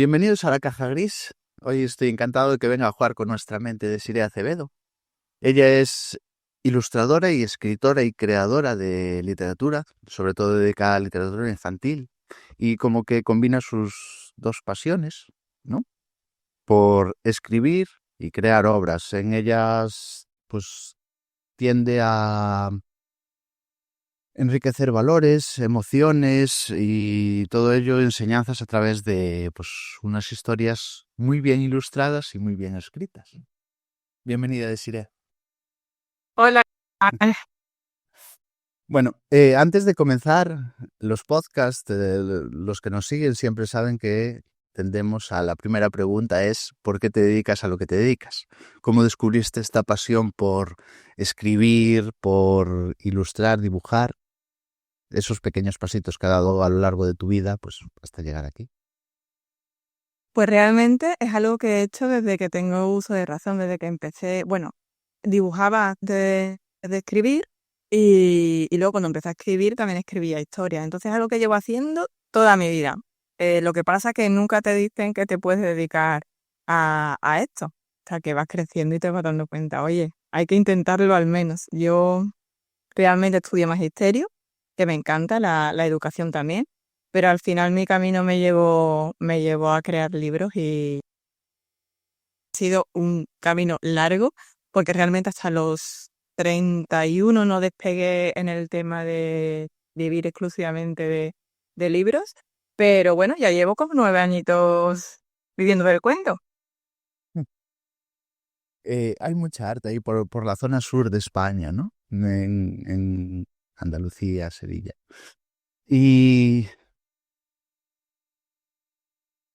Bienvenidos a la Caja Gris. Hoy estoy encantado de que venga a jugar con nuestra mente Desiree Acevedo. Ella es ilustradora y escritora y creadora de literatura, sobre todo dedicada a literatura infantil, y como que combina sus dos pasiones, ¿no? Por escribir y crear obras. En ellas, pues, tiende a enriquecer valores, emociones y todo ello enseñanzas a través de pues unas historias muy bien ilustradas y muy bien escritas. Bienvenida, Desiree. Hola. Bueno, antes de comenzar los podcasts, los que nos siguen siempre saben que tendemos a la primera pregunta es ¿por qué te dedicas a lo que te dedicas? ¿Cómo descubriste esta pasión por escribir, por ilustrar, dibujar? Esos pequeños pasitos que has dado a lo largo de tu vida, pues hasta llegar aquí. Pues realmente es algo que he hecho desde que tengo uso de razón, desde que empecé, bueno, dibujaba antes de escribir y luego cuando empecé a escribir también escribía historias. Entonces es algo que llevo haciendo toda mi vida. Lo que pasa es que nunca te dicen que te puedes dedicar a esto. O sea, que vas creciendo y te vas dando cuenta, oye, hay que intentarlo al menos. Yo realmente estudio magisterio, que me encanta, la educación también, pero al final mi camino me llevó a crear libros y ha sido un camino largo, porque realmente hasta los 31 no despegué en el tema de vivir exclusivamente de libros, pero bueno, ya llevo como 9 añitos viviendo del cuento. Hay mucha arte ahí por la zona sur de España, ¿no? En Andalucía, Sevilla. ¿Y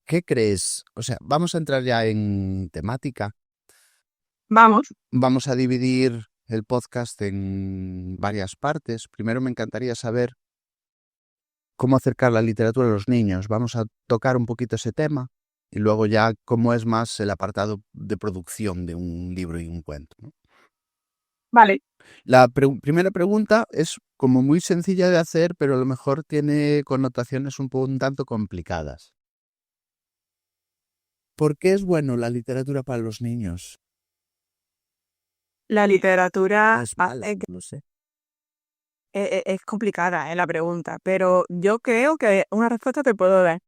qué crees? O sea, vamos a entrar ya en temática. Vamos. Vamos a dividir el podcast en varias partes. Primero me encantaría saber cómo acercar la literatura a los niños. Vamos a tocar un poquito ese tema y luego ya cómo es más el apartado de producción de un libro y un cuento, ¿no? Vale. La primera pregunta es como muy sencilla de hacer, pero a lo mejor tiene connotaciones un tanto complicadas. ¿Por qué es bueno la literatura para los niños? La literatura Es mala, hace no sé. es complicada, la pregunta, pero yo creo que una respuesta te puedo dar.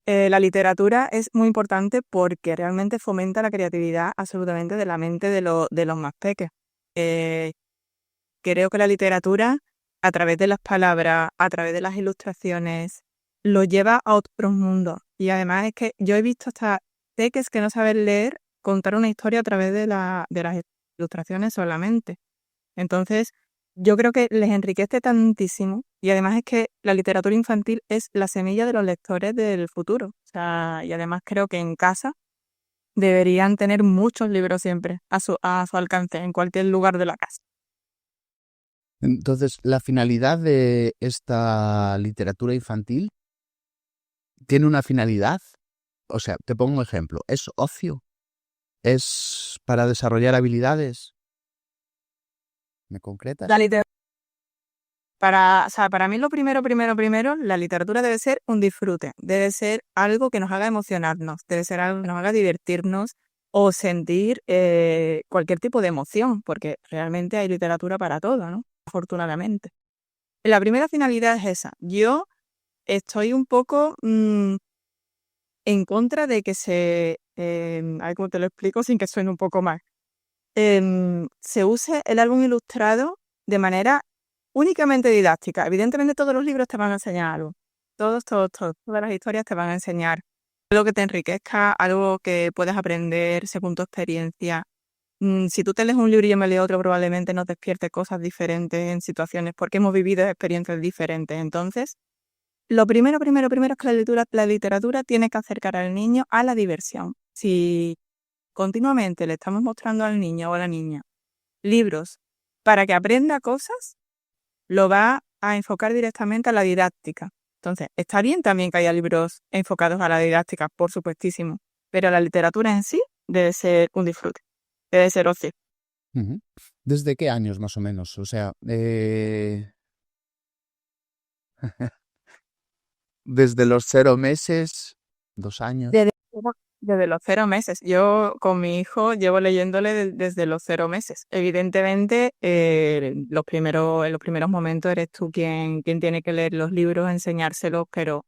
La literatura es muy importante porque realmente fomenta la creatividad absolutamente de la mente de los más pequeños. Eh, Creo que la literatura, a través de las palabras, a través de las ilustraciones, lo lleva a otros mundos. Y además es que yo he visto hasta peques que no saben leer contar una historia a través de las ilustraciones solamente. Entonces, yo creo que les enriquece tantísimo y además es que la literatura infantil es la semilla de los lectores del futuro. O sea, y además creo que en casa deberían tener muchos libros siempre a su alcance, en cualquier lugar de la casa. Entonces, la finalidad de esta literatura infantil tiene una finalidad. O sea, te pongo un ejemplo. ¿Es ocio? ¿Es para desarrollar habilidades? ¿Me La concretas? liter- o sea, para mí lo primero, la literatura debe ser un disfrute, debe ser algo que nos haga emocionarnos, debe ser algo que nos haga divertirnos o sentir cualquier tipo de emoción, porque realmente hay literatura para todo, ¿no? Afortunadamente. La primera finalidad es esa. Yo estoy un poco en contra de que a ver cómo te lo explico sin que suene un poco mal, se use el álbum ilustrado de manera únicamente didáctica. Evidentemente todos los libros te van a enseñar algo. Todas las historias te van a enseñar algo que te enriquezca, algo que puedas aprender según tu experiencia. Si tú te lees un libro y yo me leo otro, probablemente nos despierte cosas diferentes en situaciones porque hemos vivido experiencias diferentes. Entonces, lo primero es que la literatura tiene que acercar al niño a la diversión. Si continuamente le estamos mostrando al niño o a la niña libros para que aprenda cosas, lo va a enfocar directamente a la didáctica. Entonces, está bien también que haya libros enfocados a la didáctica, por supuestísimo, pero la literatura en sí debe ser un disfrute, debe ser ocio. Ujú. ¿Desde qué años más o menos? O sea, desde los 0 meses, 2 años. Desde los 0 meses. Yo con mi hijo llevo leyéndole desde los 0 meses. Evidentemente, en los primeros momentos eres tú quien tiene que leer los libros, enseñárselos, pero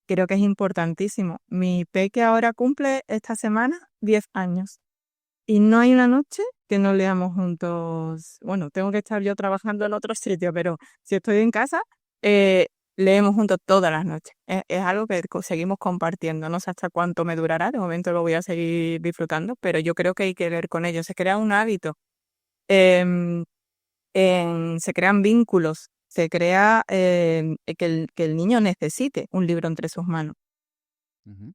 creo que es importantísimo. Mi peque ahora cumple esta semana 10 años y no hay una noche que no leamos juntos. Bueno, tengo que estar yo trabajando en otro sitio, pero si estoy en casa, eh, leemos juntos todas las noches. Es algo que seguimos compartiendo. No sé hasta cuánto me durará. De momento lo voy a seguir disfrutando, pero yo creo que hay que leer con ellos. Se crea un hábito. Em, Se crean vínculos. Se crea que el niño necesite un libro entre sus manos. Ujú.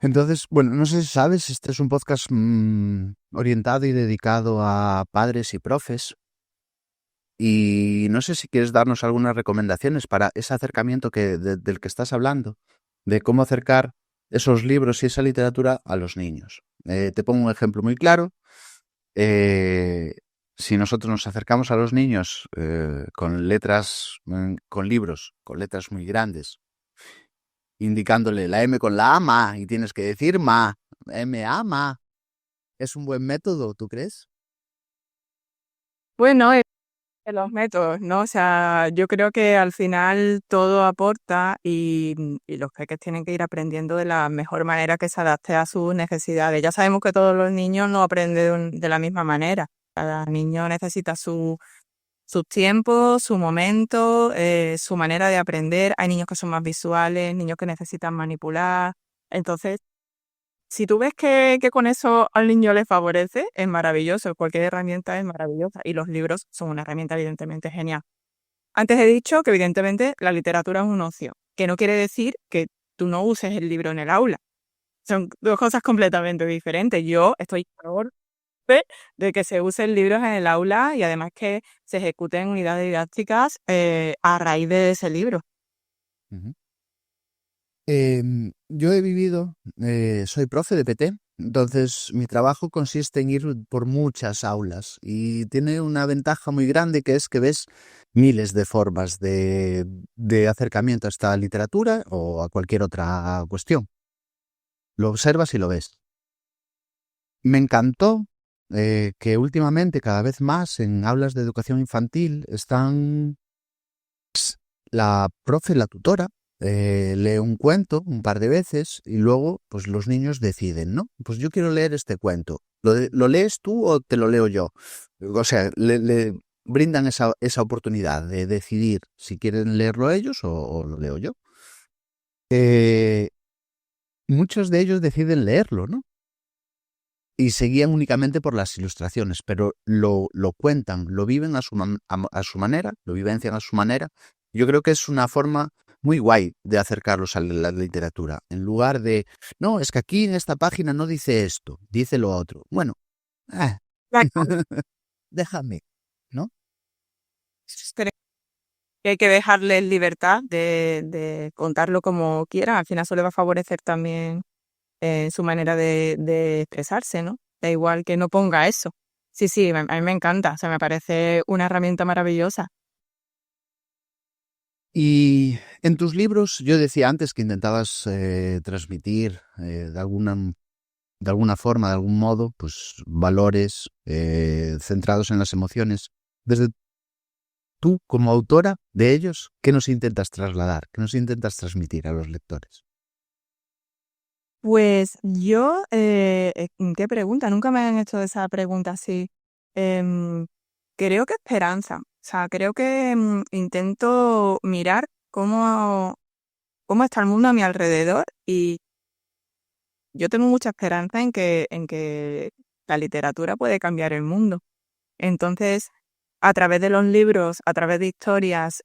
Entonces, bueno, no sé si sabes, este es un podcast orientado y dedicado a padres y profes. Y no sé si quieres darnos algunas recomendaciones para ese acercamiento del que estás hablando, de cómo acercar esos libros y esa literatura a los niños. Te pongo un ejemplo muy claro. Si nosotros nos acercamos a los niños con libros, con letras muy grandes, indicándole la M con la A, ma, y tienes que decir ma, M, A, ma. ¿Es un buen método, tú crees? Bueno, de los métodos, ¿no? O sea, yo creo que al final todo aporta y los peques tienen que ir aprendiendo de la mejor manera que se adapte a sus necesidades. Ya sabemos que todos los niños no aprenden de la misma manera. Cada niño necesita sus tiempos, su momento, su manera de aprender. Hay niños que son más visuales, niños que necesitan manipular. Entonces, si tú ves que con eso al niño le favorece, es maravilloso. Cualquier herramienta es maravillosa. Y los libros son una herramienta evidentemente genial. Antes he dicho que evidentemente la literatura es un ocio, que no quiere decir que tú no uses el libro en el aula. Son dos cosas completamente diferentes. Yo estoy a favor de que se usen libros en el aula y además que se ejecuten unidades didácticas a raíz de ese libro. Ujú. Yo he vivido, soy profe de PT, entonces mi trabajo consiste en ir por muchas aulas y tiene una ventaja muy grande que es que ves miles de formas de acercamiento a esta literatura o a cualquier otra cuestión. Lo observas y lo ves. Me encantó que últimamente cada vez más en aulas de educación infantil están la profe, la tutora, lee un cuento un par de veces y luego pues los niños deciden, ¿no? Pues yo quiero leer este cuento. ¿Lo lees tú o te lo leo yo? O sea, le brindan esa oportunidad de decidir si quieren leerlo ellos o lo leo yo. Eh, Muchos de ellos deciden leerlo, ¿no? Y se guían únicamente por las ilustraciones, pero lo cuentan, lo viven a su manera, lo vivencian a su manera. Yo creo que es una forma muy guay de acercarlos a la literatura. En lugar de, no, es que aquí en esta página no dice esto, dice lo otro. Bueno, ah, Claro. déjame, ¿no? Creo que hay que dejarles libertad de contarlo como quieran. Al final eso le va a favorecer también su manera de expresarse, ¿no? Da igual que no ponga eso. Sí, sí, a mí me encanta. O sea, me parece una herramienta maravillosa. Y en tus libros, yo decía antes que intentabas transmitir de alguna forma, de algún modo, pues valores centrados en las emociones. Desde tú, como autora de ellos, ¿qué nos intentas trasladar? ¿Qué nos intentas transmitir a los lectores? Pues yo, ¿qué pregunta? Nunca me han hecho esa pregunta así. Em, Creo que esperanza. O sea, creo que intento mirar cómo está el mundo a mi alrededor y yo tengo mucha esperanza en que la literatura puede cambiar el mundo. Entonces, a través de los libros, a través de historias,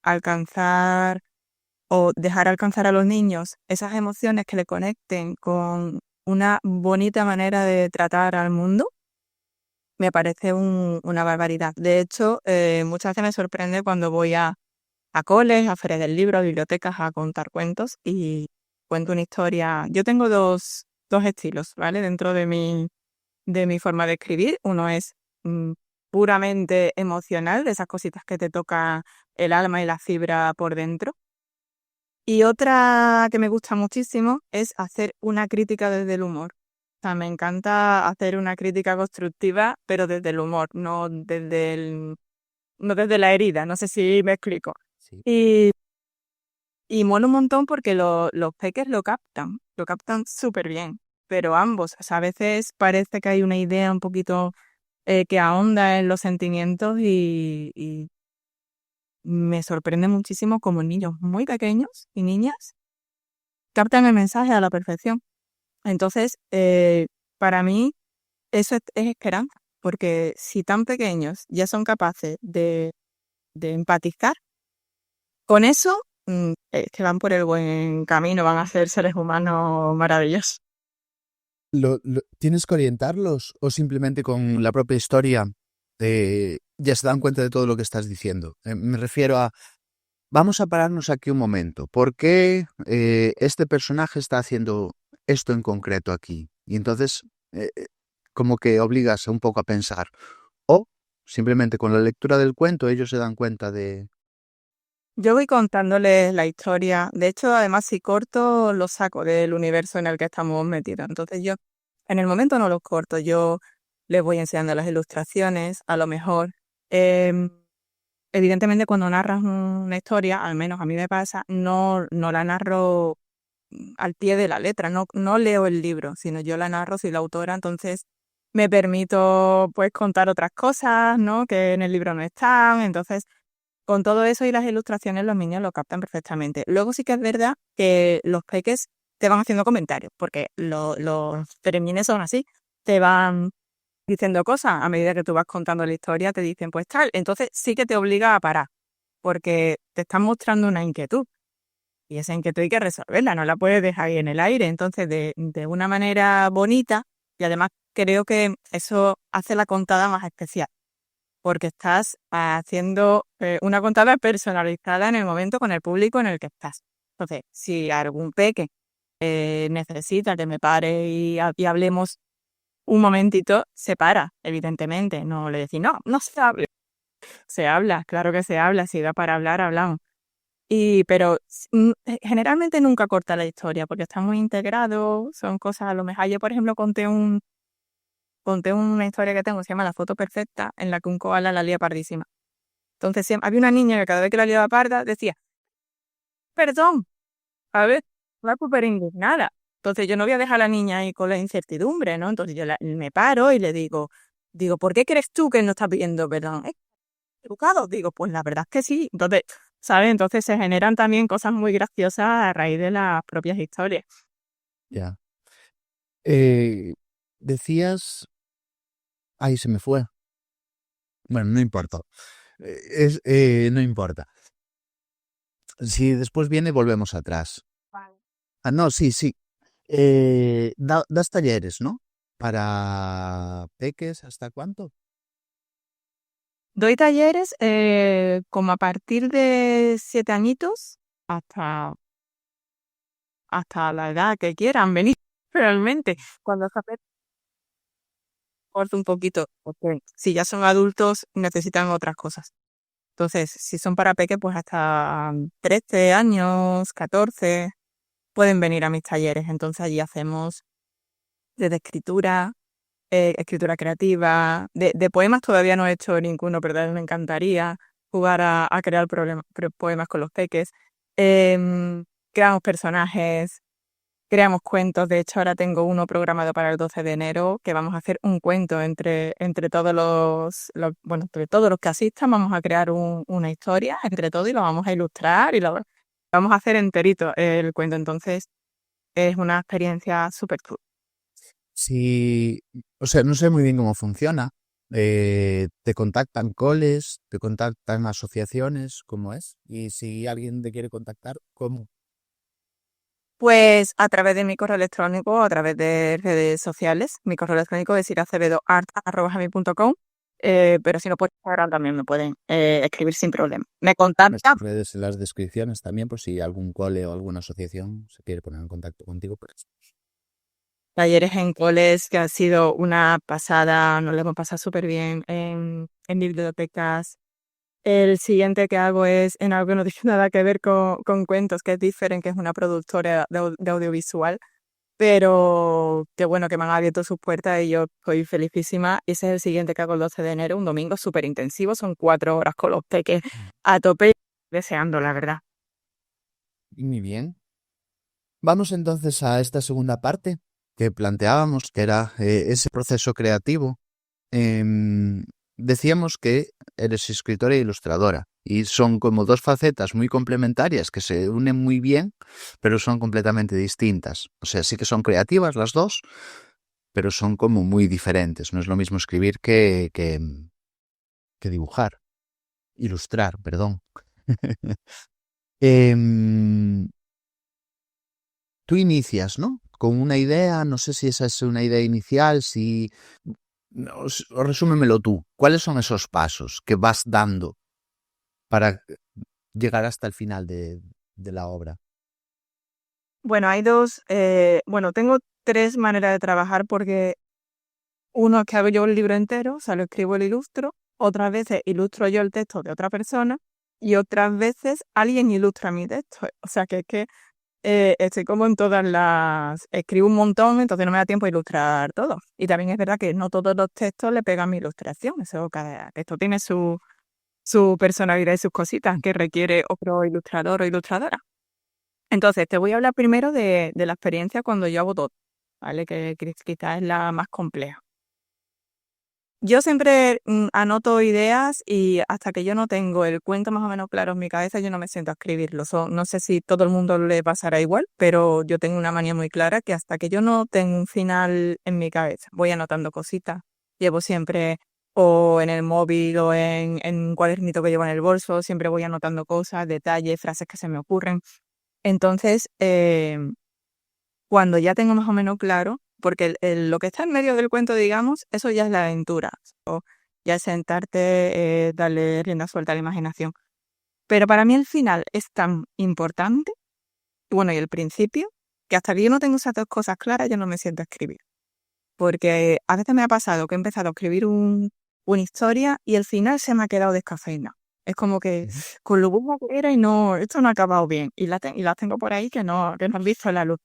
alcanzar o dejar alcanzar a los niños esas emociones que le conecten con una bonita manera de tratar al mundo, me parece una barbaridad. De hecho, muchas veces me sorprende cuando voy a coles, a ferias del libro, a bibliotecas a contar cuentos y cuento una historia. Yo tengo dos estilos, ¿vale? Dentro de mi forma de escribir. Uno es puramente emocional, de esas cositas que te tocan el alma y la fibra por dentro. Y otra que me gusta muchísimo es hacer una crítica desde el humor. O sea, me encanta hacer una crítica constructiva, pero desde el humor, no desde la herida. No sé si me explico. Sí. Y, y mola un montón porque los peques lo captan súper bien. Pero ambos, o sea, a veces parece que hay una idea un poquito que ahonda en los sentimientos y me sorprende muchísimo como niños muy pequeños y niñas captan el mensaje a la perfección. Entonces, para mí, eso es esperanza, porque si tan pequeños ya son capaces de empatizar, con eso es que van por el buen camino, van a ser seres humanos maravillosos. ¿Tienes que orientarlos o simplemente con la propia historia ya se dan cuenta de todo lo que estás diciendo? Me refiero a, vamos a pararnos aquí un momento. ¿Por qué este personaje está haciendo esto en concreto aquí? Y entonces, como que obligas un poco a pensar. O simplemente con la lectura del cuento ellos se dan cuenta de... Yo voy contándoles la historia. De hecho, además, si corto, lo saco del universo en el que estamos metidos. Entonces yo, en el momento no los corto, yo les voy enseñando las ilustraciones, a lo mejor. em, Evidentemente, cuando narras una historia, al menos a mí me pasa, no la narro al pie de la letra, no leo el libro, sino yo la narro, soy la autora, entonces me permito pues contar otras cosas, ¿no? Que en el libro no están, entonces con todo eso y las ilustraciones los niños lo captan perfectamente. Luego sí que es verdad que los peques te van haciendo comentarios, porque los teremines son así, te van diciendo cosas a medida que tú vas contando la historia, te dicen pues tal, entonces sí que te obliga a parar, porque te están mostrando una inquietud. Y esa inquietud hay que resolverla, no la puedes dejar ahí en el aire. Entonces, de una manera bonita, y además creo que eso hace la contada más especial, porque estás haciendo una contada personalizada en el momento con el público en el que estás. Entonces, si algún peque necesita que me pare y hablemos un momentito, se para, evidentemente. No le decís, no se hable. Se habla, claro que se habla, si da para hablar, hablamos. Pero generalmente nunca corta la historia porque está muy integrado, son cosas a lo mejor. Yo, por ejemplo, conté una historia que tengo, se llama La foto perfecta, en la que un koala la lía pardísima. Entonces había una niña que cada vez que la liaba parda decía, perdón, a ver, va súper indignada. Entonces yo no voy a dejar a la niña ahí con la incertidumbre, ¿no? Entonces me paro y le digo, ¿por qué crees tú que no está pidiendo perdón? ¿Es educado? Digo, pues la verdad es que sí. Entonces, ¿sabes? Entonces se generan también cosas muy graciosas a raíz de las propias historias. Ya. Decías... Ahí se me fue. Bueno, no importa. No importa. Si después viene, volvemos atrás. Vale. Ah, no, sí, sí. Das talleres, ¿no? Para peques, ¿hasta cuánto? Doy talleres como a partir de 7 añitos hasta, hasta la edad que quieran venir. Realmente, cuando se corta un poquito, porque si ya son adultos necesitan otras cosas. Entonces, si son para peque, pues hasta 13 años, 14, pueden venir a mis talleres. Entonces allí hacemos desde escritura, escritura creativa, de poemas todavía no he hecho ninguno, pero también me encantaría jugar a crear poemas con los peques. Creamos personajes, creamos cuentos. De hecho, ahora tengo uno programado para el 12 de enero, que vamos a hacer un cuento entre todos bueno, entre todos los que asistan, vamos a crear una historia entre todos y lo vamos a ilustrar y lo vamos a hacer enterito el cuento. Entonces, es una experiencia súper cool. Sí, o sea, no sé muy bien cómo funciona. ¿Te contactan coles? ¿Te contactan asociaciones? ¿Cómo es? Y si alguien te quiere contactar, ¿cómo? Pues a través de mi correo electrónico, a través de redes sociales. Mi correo electrónico es iracevedoart@gmail.com, pero si no, por Instagram también me pueden escribir sin problema. Me Las contactan. redes en las descripciones también, por si algún cole o alguna asociación se quiere poner en contacto contigo, pues. Talleres en coles, que ha sido una pasada, nos lo hemos pasado súper bien en bibliotecas, El siguiente que hago es en algo que no tiene nada que ver con cuentos, que es Different, que es una productora de audiovisual, pero que bueno, que me han abierto sus puertas y yo estoy felicísima. Ese es el siguiente que hago el 12 de enero, un domingo súper intensivo, son 4 horas con los peques a tope, deseando, la verdad. Muy bien. Vamos entonces a esta segunda parte que planteábamos, que era ese proceso creativo. Em, Decíamos que eres escritora e ilustradora y son como dos facetas muy complementarias que se unen muy bien, pero son completamente distintas. O sea, sí que son creativas las dos, pero son como muy diferentes. No es lo mismo escribir que dibujar, ilustrar, perdón. Em, Tú inicias, ¿no? Con una idea, no sé si esa es una idea inicial, si... O resúmemelo tú. ¿Cuáles son esos pasos que vas dando para llegar hasta el final de la obra? Bueno, bueno, tengo 3 maneras de trabajar porque uno es que hago yo el libro entero, o sea, lo escribo y lo ilustro. Otras veces ilustro yo el texto de otra persona y otras veces alguien ilustra mi texto. O sea, que es que estoy como en todas las... Escribo un montón, entonces no me da tiempo a ilustrar todo. Y también es verdad que no todos los textos le pegan mi ilustración. Eso, cada texto tiene su personalidad y sus cositas que requiere otro ilustrador o ilustradora. Entonces, te voy a hablar primero de la experiencia cuando yo hago todo, ¿vale? Que quizás es la más compleja. Yo siempre anoto ideas y hasta que yo no tengo el cuento más o menos claro en mi cabeza, yo no me siento a escribirlo. No sé si todo el mundo le pasará igual, pero yo tengo una manía muy clara que hasta que yo no tengo un final en mi cabeza, voy anotando cositas. Llevo siempre o en el móvil o en un cuadernito que llevo en el bolso, siempre voy anotando cosas, detalles, frases que se me ocurren. Entonces, cuando ya tengo más o menos claro, porque lo que está en medio del cuento, digamos, eso ya es la aventura, o ya es sentarte, darle rienda suelta a la imaginación. Pero para mí el final es tan importante, bueno, y el principio, que hasta que yo no tengo esas 2 cosas claras, yo no me siento a escribir. Porque a veces me ha pasado que he empezado a escribir una historia y el final se me ha quedado descafeinado. Es como que Ujú. con lo bueno que era y no, esto no ha acabado bien. Y las tengo por ahí que no han visto la luz.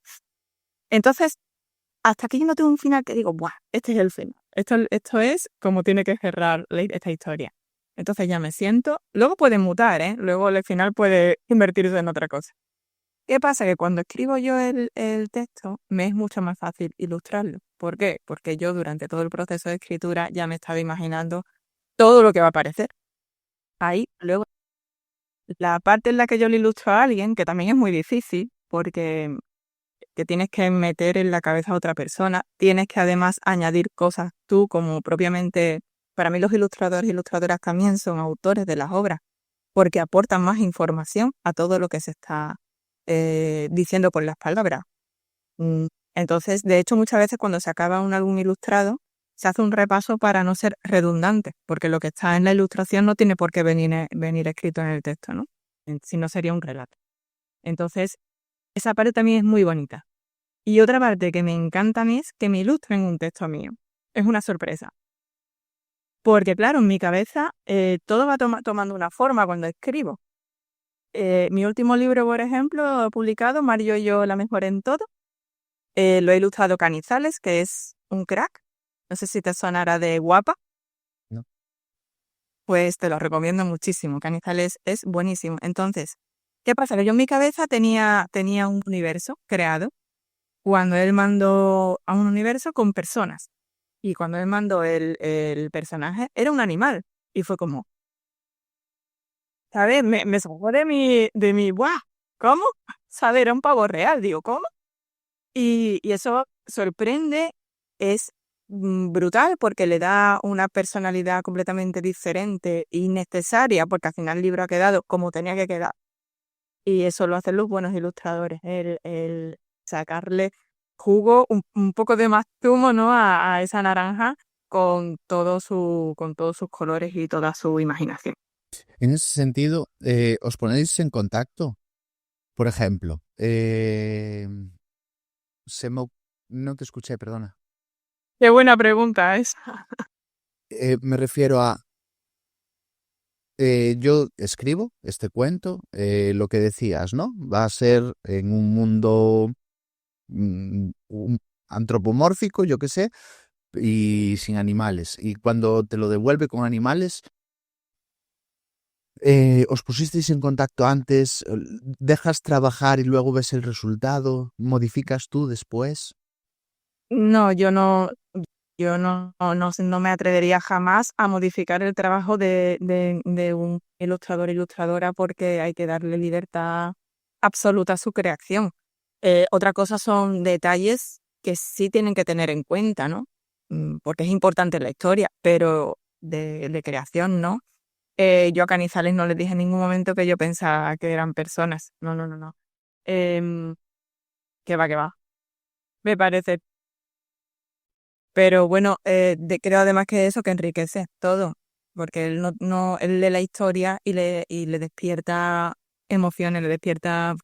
Entonces, hasta que yo no tengo un final que digo, ¡buah! Este es el final. Esto es como tiene que cerrar esta historia. Entonces ya me siento. Luego puede mutar, ¿eh? Luego el final puede invertirse en otra cosa. ¿Qué pasa? Que cuando escribo yo el texto, me es mucho más fácil ilustrarlo. ¿Por qué? Porque yo durante todo el proceso de escritura ya me estaba imaginando todo lo que va a aparecer. Ahí, luego, la parte en la que yo le ilustro a alguien, que también es muy difícil, porque que tienes que meter en la cabeza a otra persona, tienes que además añadir cosas tú como propiamente, para mí los ilustradores e ilustradoras también son autores de las obras, porque aportan más información a todo lo que se está diciendo por las palabras. Mm, Entonces, de hecho, muchas veces cuando se acaba un álbum ilustrado, se hace un repaso para no ser redundante, porque lo que está en la ilustración no tiene por qué venir escrito en el texto, ¿no? Si no sería un relato. Entonces, esa parte también es muy bonita. Y otra parte que me encanta a mí es que me ilustren un texto mío. Es una sorpresa. Porque claro, en mi cabeza todo va tomando una forma cuando escribo. Mi último libro, por ejemplo, publicado, Mario y yo, la mejor en todo, lo he ilustrado Canizales, que es un crack. No sé si te sonará de guapa, ¿No? pues te lo recomiendo muchísimo. Canizales es buenísimo. Entonces, ¿qué pasa? Que yo en mi cabeza tenía un universo creado cuando él mandó a un universo con personas. Y cuando él mandó el personaje, era un animal. Y fue como, ¿sabes? Me sacó de mi, ¡buah! ¿Cómo? ¿Sabes? Era un pavo real. Digo, ¿cómo? Y eso sorprende, es brutal porque le da una personalidad completamente diferente y necesaria, porque al final el libro ha quedado como tenía que quedar. Y eso lo hacen los buenos ilustradores, el sacarle jugo, un poco de más zumo, ¿no? a esa naranja con todos sus colores y toda su imaginación. En ese sentido, ¿os ponéis en contacto? Por ejemplo, se me... no te escuché, perdona. Qué buena pregunta esa. Me refiero a Yo escribo este cuento, lo que decías, ¿no? Va a ser en un mundo antropomórfico, yo qué sé, y sin animales. Y cuando te lo devuelve con animales, ¿os pusisteis en contacto antes? ¿Dejas trabajar y luego ves el resultado? ¿Modificas tú después? No, yo no me atrevería jamás a modificar el trabajo de un ilustrador o ilustradora porque hay que darle libertad absoluta a su creación. Otra cosa son detalles que sí tienen que tener en cuenta, ¿no? Porque es importante la historia, pero de creación, ¿no? Yo a Canizales no les dije en ningún momento que yo pensaba que eran personas. No, no, no, no. Em, que va, que va. Me parece. Pero bueno, creo además que eso que enriquece todo, porque él él lee la historia y le despierta emociones, le despierta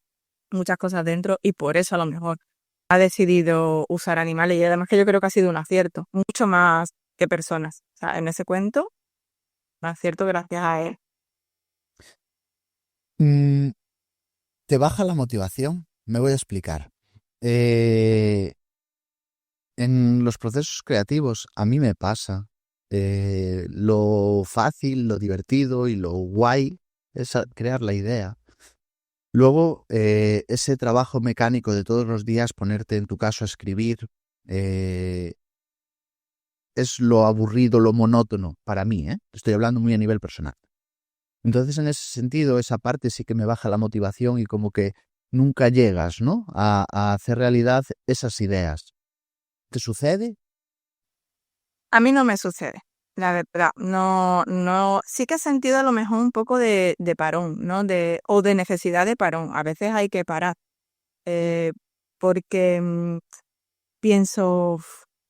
muchas cosas dentro y por eso a lo mejor ha decidido usar animales y además que yo creo que ha sido un acierto, mucho más que personas. O sea, en ese cuento, un acierto gracias a él. Mm, ¿Te baja la motivación? Me voy a explicar. Eh, en los procesos creativos a mí me pasa lo fácil, lo divertido y lo guay es crear la idea. Luego, ese trabajo mecánico de todos los días, ponerte en tu caso a escribir, eh, es lo aburrido, lo monótono para mí, ¿eh? Estoy hablando muy a nivel personal. Entonces, en ese sentido, esa parte sí que me baja la motivación y como que nunca llegas, ¿no? A hacer realidad esas ideas. ¿Te sucede? A mí no me sucede, la verdad. No, no, sí que he sentido a lo mejor un poco de parón, ¿no? O de necesidad de parón. A veces hay que parar, eh, porque pienso,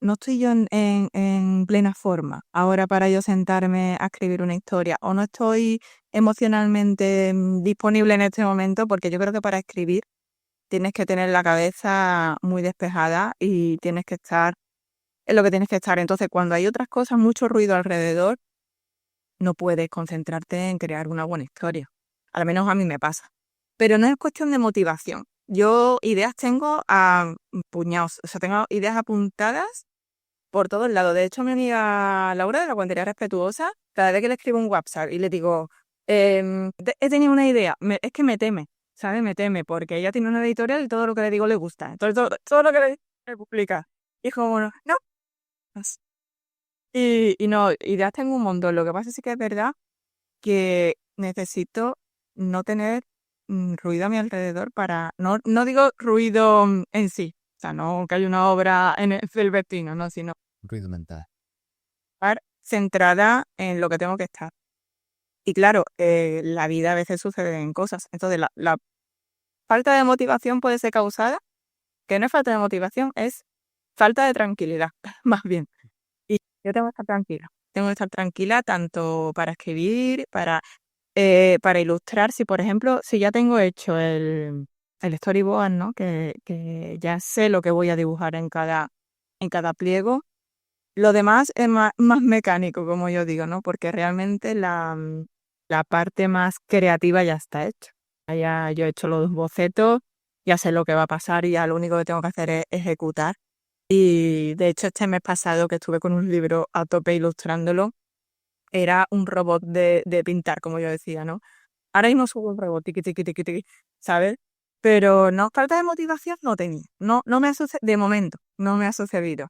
no estoy yo en plena forma ahora para yo sentarme a escribir una historia, o no estoy emocionalmente disponible en este momento, porque yo creo que para escribir tienes que tener la cabeza muy despejada y tienes que estar en lo que tienes que estar. Entonces, cuando hay otras cosas, mucho ruido alrededor, no puedes concentrarte en crear una buena historia. Al menos a mí me pasa. Pero no es cuestión de motivación. Yo ideas tengo a puñados, o sea, tengo ideas apuntadas por todos lados. De hecho, mi amiga Laura de la Guantería Respetuosa, cada vez que le escribo un WhatsApp y le digo, he tenido una idea, es que me teme, ¿sabes? Me teme, porque ella tiene una editorial y todo lo que le digo le gusta. Entonces, todo lo que le digo le publica. Y es como, no, no. Y no, ideas tengo un montón. Lo que pasa es que es verdad que necesito no tener ruido a mi alrededor no digo ruido en sí, o sea, no que haya una obra del vecino, no, sino Ruido mental. estar centrada en lo que tengo que estar. Y claro, la vida a veces suceden cosas. Entonces, la falta de motivación puede ser causada, que no es falta de motivación, es falta de tranquilidad, más bien. Y yo tengo que estar tranquila. Tengo que estar tranquila tanto para escribir, para ilustrar. Si, por ejemplo, si ya tengo hecho el storyboard, ¿no? Que ya sé lo que voy a dibujar en cada pliego. Lo demás es más mecánico, como yo digo, ¿no? Porque realmente la parte más creativa ya está hecha. Ya yo he hecho los bocetos, ya sé lo que va a pasar y ya lo único que tengo que hacer es ejecutar. Y de hecho, este mes pasado que estuve con un libro a tope ilustrándolo, era un robot de pintar, como yo decía, ¿no? Ahora mismo subo un robot, tiqui, tiqui, tiqui, tiqui, ¿sabes? Pero no, falta de motivación no tenía. No, no me ha sucedido, de momento, no me ha sucedido.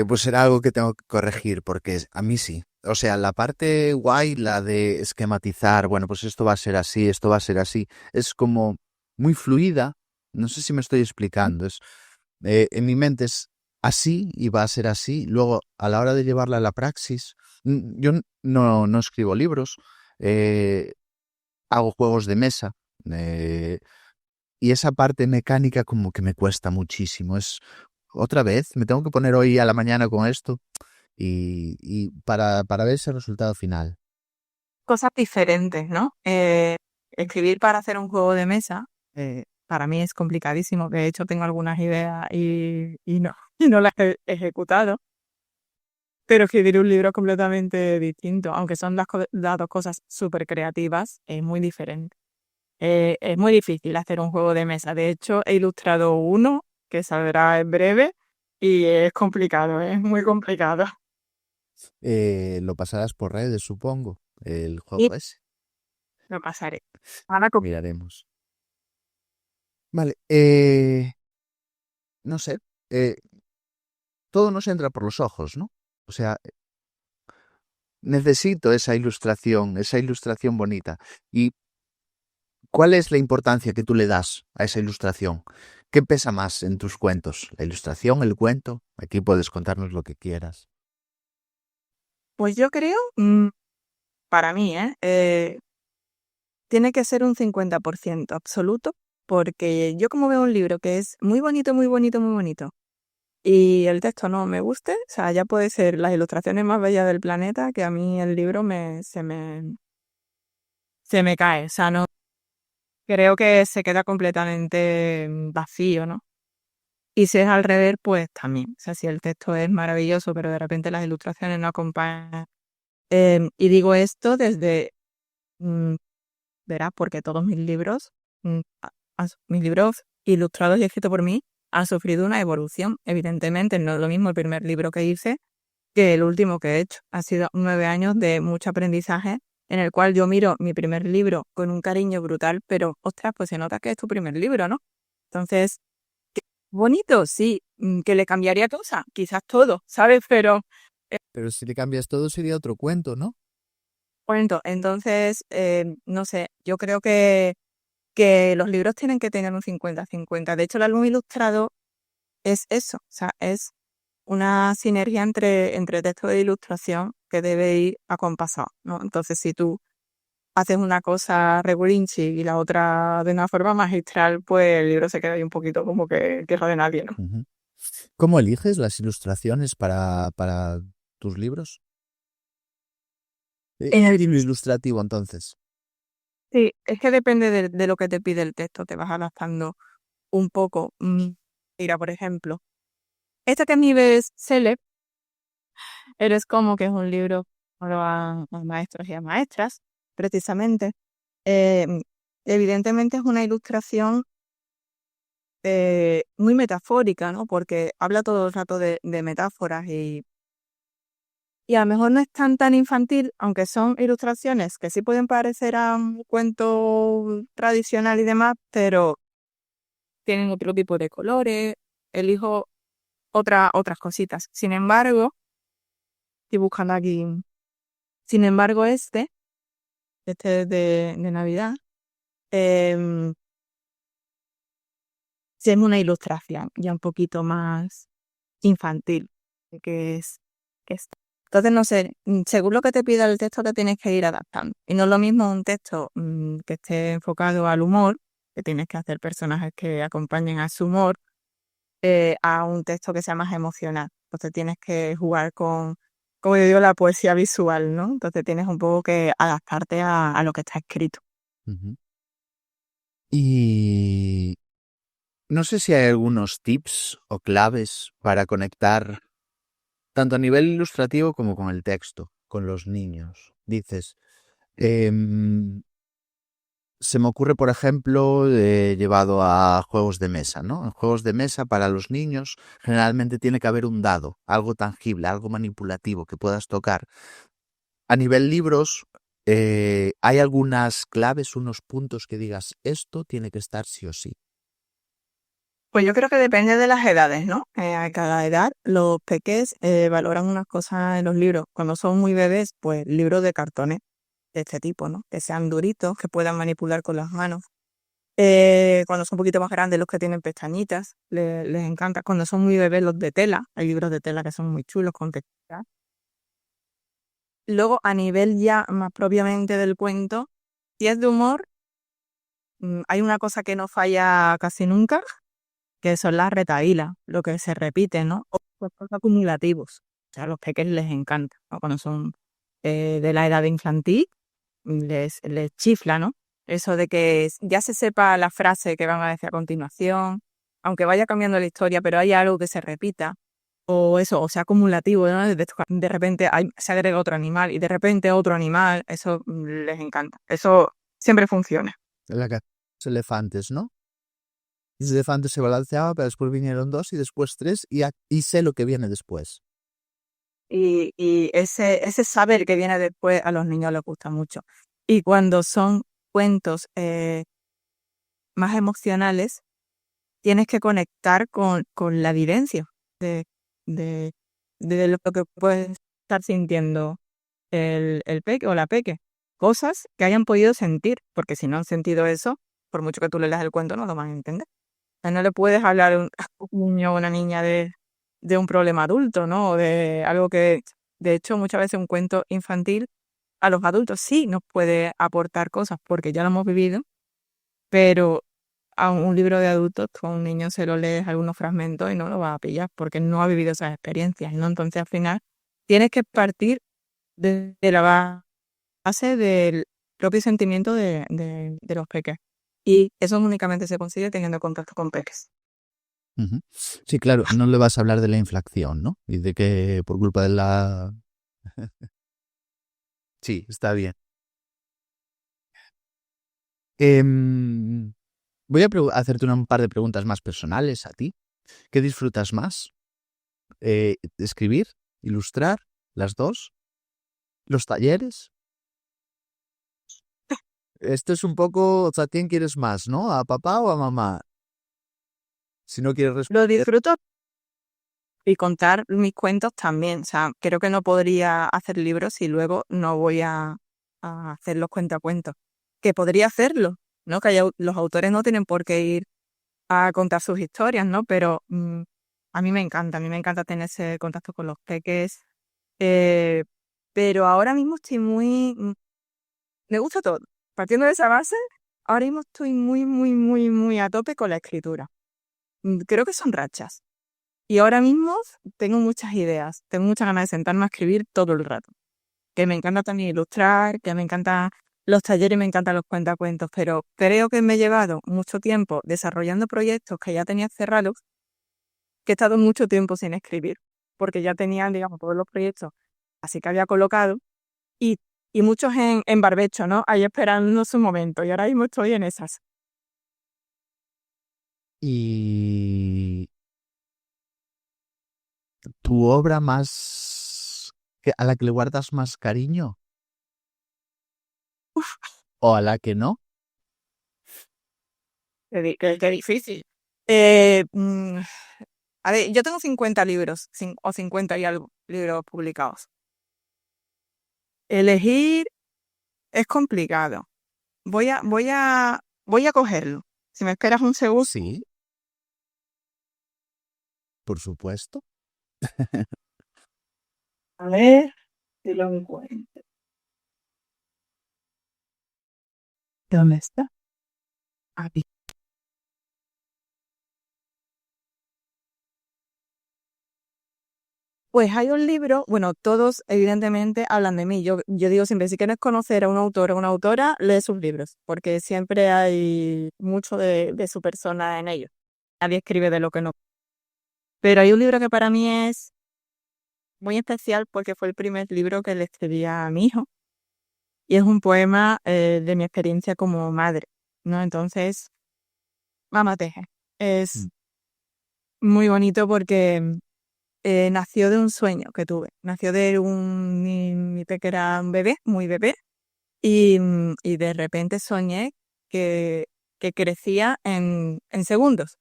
Pues será algo que tengo que corregir, porque a mí sí. O sea, la parte guay, la de esquematizar, bueno, pues esto va a ser así, esto va a ser así, es como muy fluida. No sé si me estoy explicando. En mi mente es así y va a ser así. Luego, a la hora de llevarla a la praxis, yo no escribo libros, eh, hago juegos de mesa. eh, y esa parte mecánica como que me cuesta muchísimo. Es otra vez, me tengo que poner hoy a la mañana con esto y para ver ese resultado final. Cosas diferentes, ¿no? Escribir para hacer un juego de mesa, para mí es complicadísimo. De hecho, tengo algunas ideas y no, y no las he ejecutado. pero escribir un libro es completamente distinto. Aunque son las dos cosas súper creativas, es muy diferente. Es muy difícil hacer un juego de mesa. De hecho, he ilustrado uno que saldrá en breve y es complicado, es muy complicado. Lo pasarás por redes, supongo, el Y juego ese. lo pasaré. Ahora Miraremos. Vale, no sé, eh, todo nos entra por los ojos, ¿no? O sea, necesito esa ilustración bonita. ¿Y cuál es la importancia que tú le das a esa ilustración? ¿Qué pesa más en tus cuentos? ¿La ilustración, el cuento? Aquí puedes contarnos lo que quieras. Pues yo creo, para mí, tiene que ser un 50% absoluto, porque yo como veo un libro que es muy bonito, muy bonito, muy bonito, y el texto no me guste, o sea, ya puede ser las ilustraciones más bellas del planeta, que a mí el libro se me cae, o sea, no creo que se queda completamente vacío, ¿no? Y si es al revés, pues también, o sea, si el texto es maravilloso, pero de repente las ilustraciones no acompañan. Y digo esto desde, mm, verás, porque todos mis libros, mis libros ilustrados y escritos por mí, han sufrido una evolución. Evidentemente, no es lo mismo el primer libro que hice que el último que he hecho. Ha sido 9 años de mucho aprendizaje en el cual yo miro mi primer libro con un cariño brutal, pero, ostras, pues se nota que es tu primer libro, ¿no? Entonces, qué bonito, sí, que le cambiaría cosas, quizás todo, ¿sabes? Pero Pero si le cambias todo sería otro cuento, ¿no? cuento, entonces, no sé, yo creo que los libros tienen que tener un 50-50. De hecho, el álbum ilustrado es eso, o sea, es una sinergia entre texto e ilustración que debe ir acompasado, ¿no? Entonces, si tú haces una cosa regulinchi y la otra de una forma magistral, pues el libro se queda ahí un poquito como que tierra de nadie, ¿no? Ujú. ¿Cómo eliges las ilustraciones para tus libros? En el- Estilo ilustrativo, entonces. sí, es que depende de lo que te pide el texto, te vas adaptando un poco. Mira, por ejemplo, este que mi ves Celeb, Eres como que es un libro a maestros y a maestras, precisamente. Eh, Evidentemente es una ilustración muy metafórica, ¿no? Porque habla todo el rato de metáforas y a lo mejor no es tan infantil, aunque son ilustraciones que sí pueden parecer a un cuento tradicional y demás, pero tienen otro tipo de colores, elijo otras cositas. Sin embargo, estoy buscando aquí. Sin embargo, este de Navidad, em, sí es una ilustración ya un poquito más infantil que es, que es. Entonces, no sé, según lo que te pida el texto te tienes que ir adaptando. Y no es lo mismo un texto que esté enfocado al humor, que tienes que hacer personajes que acompañen a su humor, a un texto que sea más emocional. Entonces tienes que jugar con, como yo digo, la poesía visual, ¿no? Entonces tienes un poco que adaptarte a lo que está escrito. Ujú. Y no sé si hay algunos tips o claves para conectar tanto a nivel ilustrativo como con el texto, con los niños. Dices, em, se me ocurre, por ejemplo, llevado a juegos de mesa, ¿no? En juegos de mesa para los niños generalmente tiene que haber un dado, algo tangible, algo manipulativo que puedas tocar. A nivel libros, ¿hay algunas claves, unos puntos que digas, esto tiene que estar sí o sí? Pues yo creo que depende de las edades, ¿no? A cada edad los peques valoran unas cosas en los libros. Cuando son muy bebés, pues libros de cartones de este tipo, ¿no? Que sean duritos, que puedan manipular con las manos. Cuando son un poquito más grandes, los que tienen pestañitas, les encanta. Cuando son muy bebés, los de tela. Hay libros de tela que son muy chulos con textura. Luego, a nivel ya más propiamente del cuento, si es de humor, hay una cosa que no falla casi nunca, que son las retahílas, lo que se repite, ¿no? O los acumulativos. O sea, a los peques les encanta, ¿no? Cuando son de la edad infantil, les chifla, ¿no? Eso de que ya se sepa la frase que van a decir a continuación, aunque vaya cambiando la historia, pero hay algo que se repita. o eso, o sea acumulativo, ¿no? De repente se agrega otro animal y de repente otro animal, eso les encanta. Eso siempre funciona. La que los elefantes, ¿no? Los elefantes se balanceaba, pero después vinieron 2 y después 3 y sé lo que viene después. Y ese saber que viene después a los niños les gusta mucho. Y cuando son cuentos más emocionales, tienes que conectar con la vivencia de, de, de lo que puede estar sintiendo el peque o la peque. Cosas que hayan podido sentir, porque si no han sentido eso, por mucho que tú le leas el cuento, no lo van a entender. O sea, no le puedes hablar a un niño o una niña de un problema adulto, ¿no? O de algo que, de hecho, muchas veces un cuento infantil a los adultos sí nos puede aportar cosas porque ya lo hemos vivido, pero a un libro de adultos, tú a un niño se lo lees algunos fragmentos y no lo va a pillar porque no ha vivido esas experiencias, ¿no? Entonces, al final, tienes que partir de la base del propio sentimiento de los peques. Y eso únicamente se consigue teniendo contacto con peques. Ujú. Sí, claro, no le vas a hablar de la inflación, ¿no? Y de que por culpa de la... Sí, está bien. Voy a hacerte un par de preguntas más personales a ti. ¿Qué disfrutas más? ¿Escribir? ¿Ilustrar? ¿Las dos? ¿Los talleres? Esto es un poco, o sea, ¿quién quieres más, no? ¿A papá o a mamá? Si no quieres Lo responder. disfruto y contar mis cuentos también. O sea, creo que no podría hacer libros si luego no voy a hacer los cuentacuentos. Que podría hacerlo, ¿no? Que los autores no tienen por qué ir a contar sus historias, ¿no? Pero a mí me encanta tener ese contacto con los peques. eh, pero ahora mismo estoy me gusta todo. Partiendo de esa base, ahora mismo estoy muy a tope con la escritura. Creo que son rachas. Y ahora mismo tengo muchas ideas, tengo muchas ganas de sentarme a escribir todo el rato. Que me encanta también ilustrar, que me encantan los talleres y me encantan los cuentacuentos, pero creo que me he llevado mucho tiempo desarrollando proyectos que ya tenía cerrados, que he estado mucho tiempo sin escribir, porque ya tenía, digamos, todos los proyectos así que había colocado y, y muchos en barbecho, ¿no? Ahí esperando su momento y ahora mismo estoy en esas. Y tu obra más... a la que le guardas más cariño o a la que no. Qué difícil. A ver, yo tengo 50 libros o 50 y algo libros publicados. Elegir es complicado. Voy a cogerlo. Si me esperas un segundo. Sí, por supuesto. A ver si lo encuentro. ¿Dónde está? Aquí. Pues hay un libro, bueno, todos evidentemente hablan de mí. Yo digo siempre, si quieres conocer a un autor o una autora, lee sus libros, porque siempre hay mucho de su persona en ellos. Nadie escribe de lo que no. Pero hay un libro que para mí es muy especial porque fue el primer libro que le escribí a mi hijo y es un poema de mi experiencia como madre, ¿no? Entonces, Mamá Teje. Es Mm. muy bonito porque nació de un sueño que tuve. Nació de mi peque era un bebé, muy bebé, y de repente soñé que, que crecía en segundos,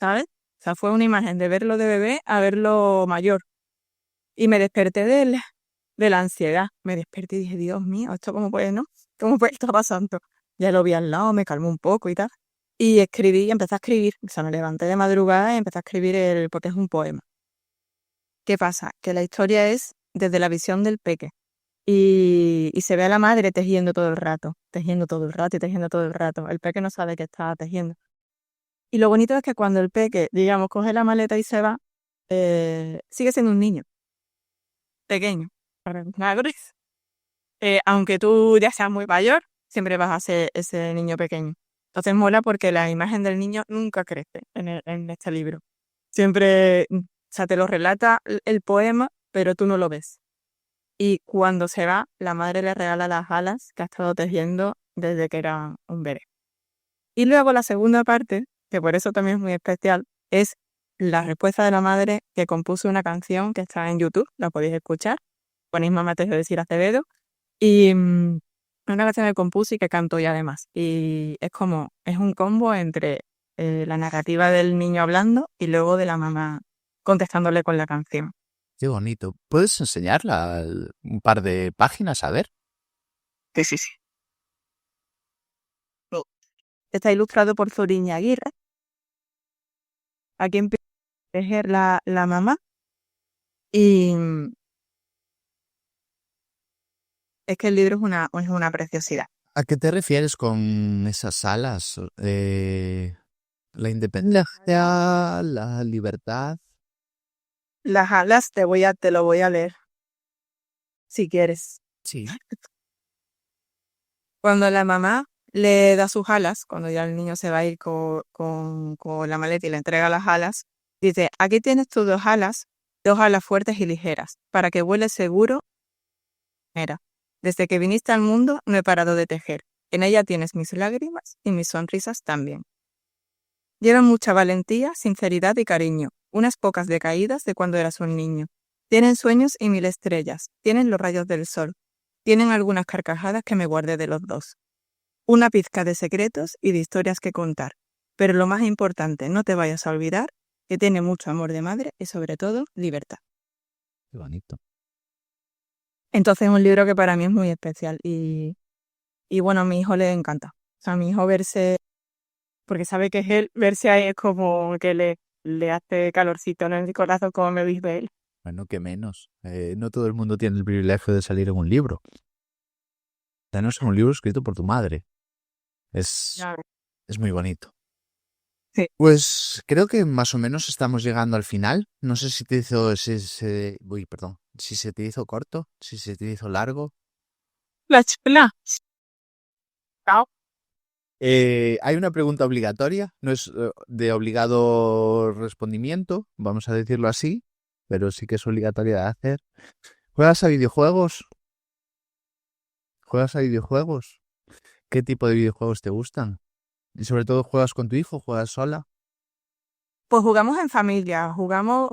¿sabes? O sea, fue una imagen de verlo de bebé a verlo mayor. Y me desperté de la ansiedad. Me desperté y dije, Dios mío, ¿esto cómo puede, no? ¿Cómo puede estar pasando? Ya lo vi al lado, me calmó un poco y tal. Y escribí, empecé a escribir. O sea, me levanté de madrugada y empecé a escribir porque es un poema. ¿Qué pasa? Que la historia es desde la visión del peque. Y se ve a la madre tejiendo todo el rato, tejiendo todo el rato y tejiendo todo el rato. El peque no sabe que está tejiendo. Y lo bonito es que cuando el peque, digamos, coge la maleta y se va, sigue siendo un niño pequeño. Para milagros. Aunque tú ya seas muy mayor, siempre vas a ser ese niño pequeño. Entonces mola porque la imagen del niño nunca crece en este libro. Siempre sea, te lo relata el poema, pero tú no lo ves. Y cuando se va, la madre le regala las alas que ha estado tejiendo desde que era un bebé. Y luego la segunda parte, que por eso también es muy especial, es la respuesta de la madre que compuso una canción que está en YouTube, la podéis escuchar, ponéis Mamá te de Sira Acevedo, y una canción que compuso y que canto y además. Y es como, es un combo entre la narrativa del niño hablando y luego de la mamá contestándole con la canción. Qué bonito. ¿Puedes enseñarla un par de páginas? A ver. Sí, sí, sí. Está ilustrado por Zoriña Aguirre. Aquí empieza a tejer la mamá y es que el libro es una preciosidad. ¿A qué te refieres con esas alas? La independencia, la libertad. Las alas te lo voy a leer, si quieres. Sí. Cuando la mamá le da sus alas, cuando ya el niño se va a ir con la maleta y le entrega las alas, dice, aquí tienes tus dos alas fuertes y ligeras, para que vueles seguro. Mira, desde que viniste al mundo no he parado de tejer. En ella tienes mis lágrimas y mis sonrisas también. Llevan mucha valentía, sinceridad y cariño, unas pocas decaídas de cuando eras un niño. Tienen sueños y mil estrellas, tienen los rayos del sol, tienen algunas carcajadas que me guardé de los dos. Una pizca de secretos y de historias que contar. Pero lo más importante, no te vayas a olvidar que tiene mucho amor de madre y sobre todo libertad. Qué bonito. Entonces es un libro que para mí es muy especial y bueno, a mi hijo le encanta. O sea, a mi hijo verse, porque sabe que es él, verse ahí es como que le hace calorcito en el corazón como me dice él. Bueno, que menos. No todo el mundo tiene el privilegio de salir en un libro. Danos en un libro escrito por tu madre. Es muy bonito. Sí. Pues creo que más o menos estamos llegando al final. No sé si te hizo, si se te hizo corto, si se te hizo largo. La chula. Chao. Hay una pregunta obligatoria, no es de obligado respondimiento, vamos a decirlo así, pero sí que es obligatoria de hacer. ¿Juegas a videojuegos? ¿Juegas a videojuegos? ¿Qué tipo de videojuegos te gustan? Y sobre todo, ¿juegas con tu hijo? ¿Juegas sola? Pues jugamos en familia, jugamos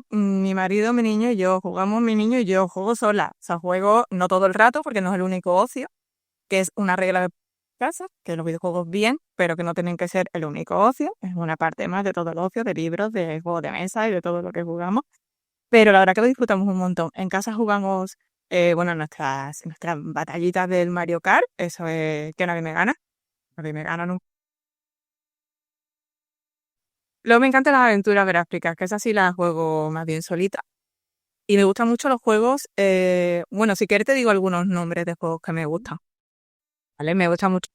mi marido, mi niño y yo, jugamos mi niño y yo, juego sola, o sea, juego no todo el rato porque no es el único ocio, que es una regla de casa, que los videojuegos bien, pero que no tienen que ser el único ocio, es una parte más de todo el ocio, de libros, de juegos de mesa y de todo lo que jugamos, pero la verdad que lo disfrutamos un montón. En casa jugamos, nuestras batallitas del Mario Kart, eso es que nadie me gana, nadie me gana nunca. Luego me encantan las aventuras gráficas, que esas sí las juego más bien solita. Y me gustan mucho los juegos, bueno, si quieres te digo algunos nombres de juegos que me gustan. ¿Vale? Me gusta mucho.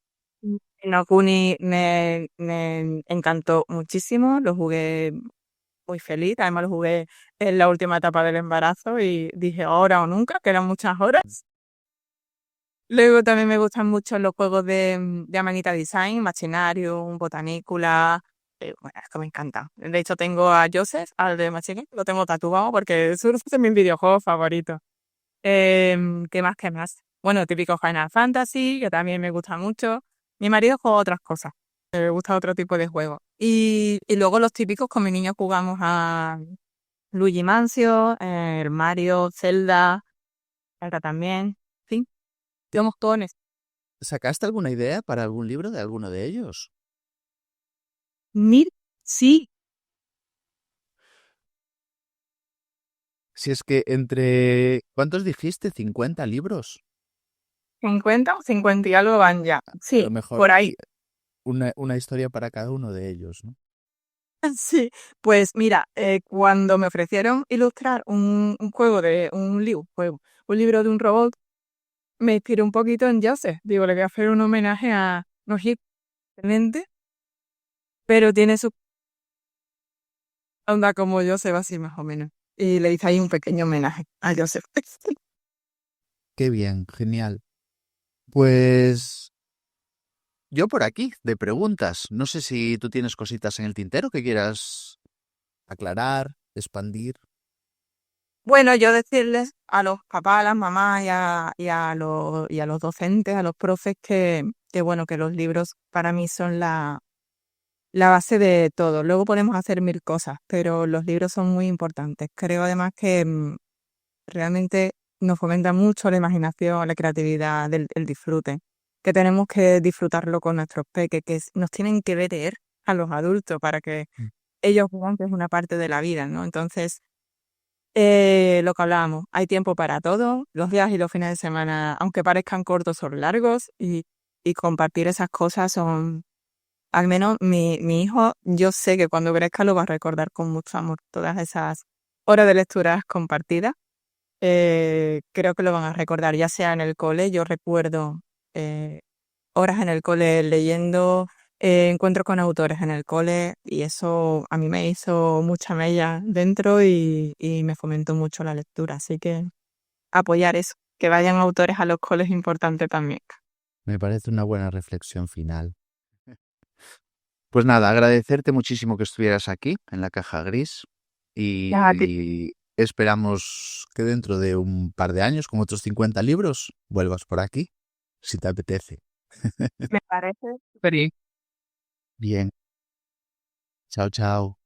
No Kuni me encantó muchísimo, lo jugué muy feliz, además lo jugué en la última etapa del embarazo y dije ahora o nunca, que eran muchas horas. Luego también me gustan mucho los juegos de Amanita Design, Machinarium, Botanicula, bueno, es que me encanta. De hecho tengo a Joseph, al de Machinarium, lo tengo tatuado porque es uno de mis videojuegos favoritos. ¿Qué más? ¿Qué más? Bueno, típico Final Fantasy, que también me gusta mucho. Mi marido juega otras cosas, me gusta otro tipo de juegos. Y luego los típicos, con mi niño jugamos a Luigi Mansion, el Mario, Zelda, Zelda también, sí, digamos todo en eso. ¿Sacaste alguna idea para algún libro de alguno de ellos? Sí, Si es que entre... ¿Cuántos dijiste? ¿50 libros? 50 o 50 y algo van ya. A Sí, lo mejor por ahí. una historia para cada uno de ellos, ¿no? Sí, pues mira, cuando me ofrecieron ilustrar un juego un libro de un robot, me inspiré un poquito en Joseph. Digo, le voy a hacer un homenaje a Nojib, excelente, pero tiene su onda como Joseph, así más o menos. Y le hice ahí un pequeño homenaje a Joseph. Qué bien, genial. Pues yo por aquí, de preguntas. No sé si tú tienes cositas en el tintero que quieras aclarar. expandir. Bueno, yo decirles a los papás, a las mamás y a los docentes, a los profes que bueno, que los libros para mí son la base de todo. Luego podemos hacer mil cosas, pero los libros son muy importantes. Creo además que realmente nos fomenta mucho la imaginación, la creatividad, el disfrute, que tenemos que disfrutarlo con nuestros peques, nos tienen que ver a los adultos para que Mm. ellos vean que es una parte de la vida, ¿no? Entonces, lo que hablábamos, hay tiempo para todo, los días y los fines de semana, aunque parezcan cortos, son largos y compartir esas cosas son, al menos mi hijo, yo sé que cuando crezca lo va a recordar con mucho amor, todas esas horas de lecturas compartidas. Creo que lo van a recordar, ya sea en el cole, yo recuerdo eh, horas en el cole leyendo, encuentros con autores en el cole y eso a mí me hizo mucha mella dentro y me fomentó mucho la lectura, así que apoyar eso, que vayan autores a los coles es importante también. Me parece una buena reflexión final. Pues nada, agradecerte muchísimo que estuvieras aquí en la caja gris Ya, a ti. y esperamos que dentro de un par de años, con otros 50 libros, vuelvas por aquí, si te apetece. Me parece súper bien. Bien, chao, chao.